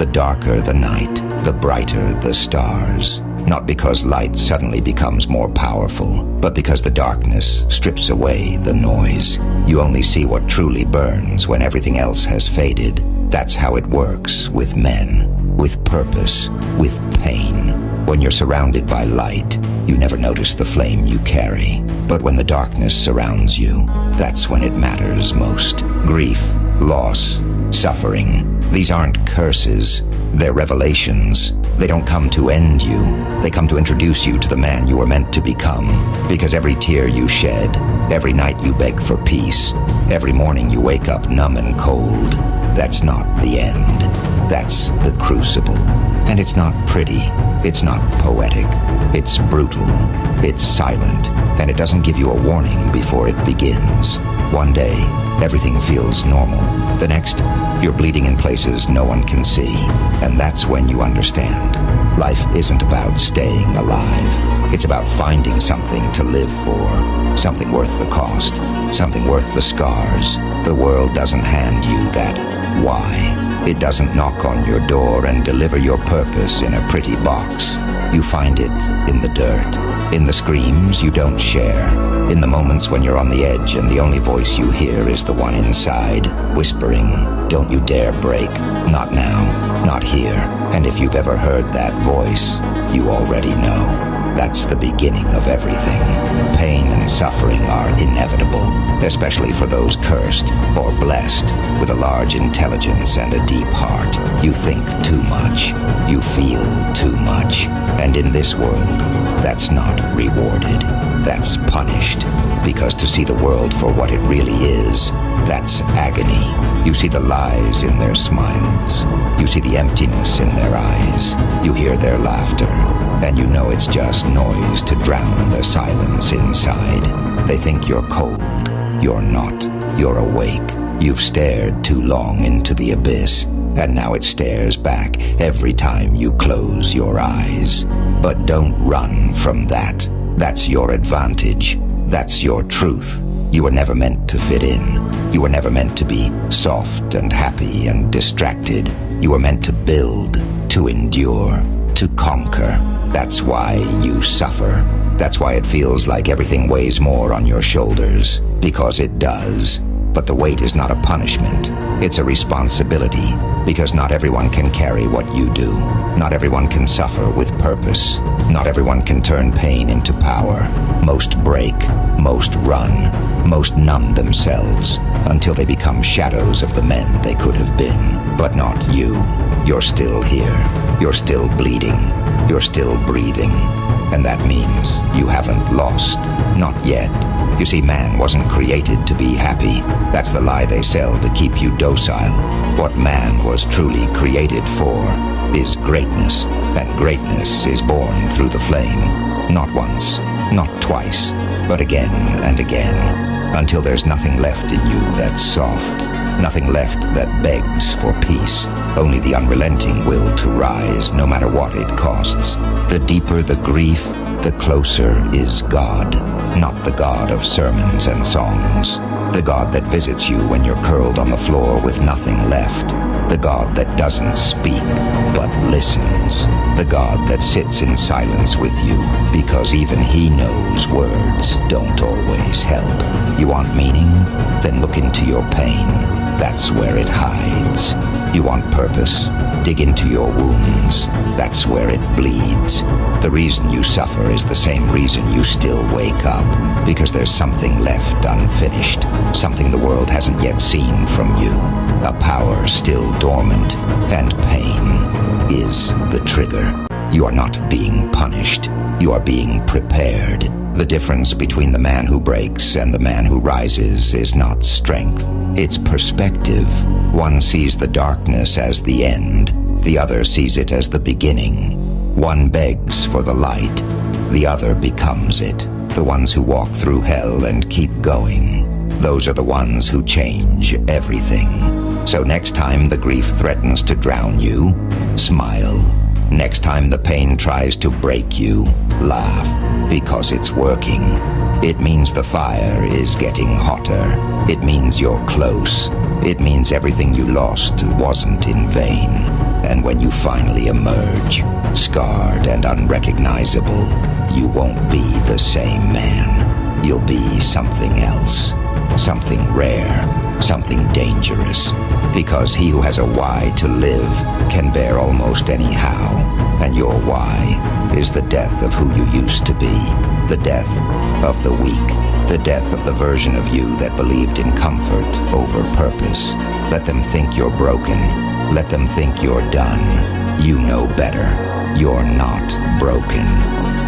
The darker the night, the brighter the stars. Not because light suddenly becomes more powerful, but because the darkness strips away the noise. You only see what truly burns when everything else has faded. That's how it works with men, with purpose, with pain. When you're surrounded by light, you never notice the flame you carry. But when the darkness surrounds you, that's when it matters most. Grief, loss, suffering. These aren't curses, they're revelations. They don't come to end you. They come to introduce you to the man you were meant to become. Because every tear you shed, every night you beg for peace, every morning you wake up numb and cold, that's not the end. That's the crucible. And it's not pretty. It's not poetic. It's brutal. It's silent. And it doesn't give you a warning before it begins. One day, everything feels normal. The next, you're bleeding in places no one can see. And that's when you understand. Life isn't about staying alive. It's about finding something to live for. Something worth the cost. Something worth the scars. The world doesn't hand you that why. It doesn't knock on your door and deliver your purpose in a pretty box. You find it in the dirt, in the screams you don't share, in the moments when you're on the edge and the only voice you hear is the one inside, whispering, "Don't you dare break, not now, not here." And if you've ever heard that voice, you already know. That's the beginning of everything. Pain and suffering are inevitable, especially for those cursed or blessed with a large intelligence and a deep heart. You think too much, you feel too much, and in this world, that's not rewarded, that's punished. Because to see the world for what it really is, that's agony. You see the lies in their smiles, you see the emptiness in their eyes, you hear their laughter, and you know it's just noise to drown the silence inside. They think you're cold. You're not. You're awake. You've stared too long into the abyss, and now it stares back every time you close your eyes. But don't run from that. That's your advantage. That's your truth. You were never meant to fit in. You were never meant to be soft and happy and distracted. You were meant to build, to endure, to conquer. That's why you suffer. That's why it feels like everything weighs more on your shoulders. Because it does. But the weight is not a punishment. It's a responsibility. Because not everyone can carry what you do. Not everyone can suffer with purpose. Not everyone can turn pain into power. Most break. Most run. Most numb themselves until they become shadows of the men they could have been. But not you. You're still here. You're still bleeding. You're still breathing. And that means you haven't lost. Not yet. You see, man wasn't created to be happy. That's the lie they sell to keep you docile. What man was truly created for is greatness. And greatness is born through the flame. Not once, not twice, but again and again. Until there's nothing left in you that's soft. Nothing left that begs for peace. Only the unrelenting will to rise, no matter what it costs. The deeper the grief, the closer is God. Not the God of sermons and songs. The God that visits you when you're curled on the floor with nothing left. The God that doesn't speak, but listens. The God that sits in silence with you, because even he knows words don't always help. You want meaning? Then look into your pain. That's where it hides. You want purpose? Dig into your wounds. That's where it bleeds. The reason you suffer is the same reason you still wake up. Because there's something left unfinished. Something the world hasn't yet seen from you. A power still dormant. And pain is the trigger. You are not being punished. You are being prepared. The difference between the man who breaks and the man who rises is not strength. It's perspective. One sees the darkness as the end. The other sees it as the beginning. One begs for the light. The other becomes it. The ones who walk through hell and keep going. Those are the ones who change everything. So next time the grief threatens to drown you, smile. Next time the pain tries to break you, laugh. Because it's working. It means the fire is getting hotter. It means you're close. It means everything you lost wasn't in vain. And when you finally emerge, scarred and unrecognizable, you won't be the same man. You'll be something else, something rare, something dangerous. Because he who has a why to live can bear almost any how. And your why is the death of who you used to be, the death of the weak, the death of the version of you that believed in comfort over purpose. Let them think you're broken. Let them think you're done. You know better. You're not broken.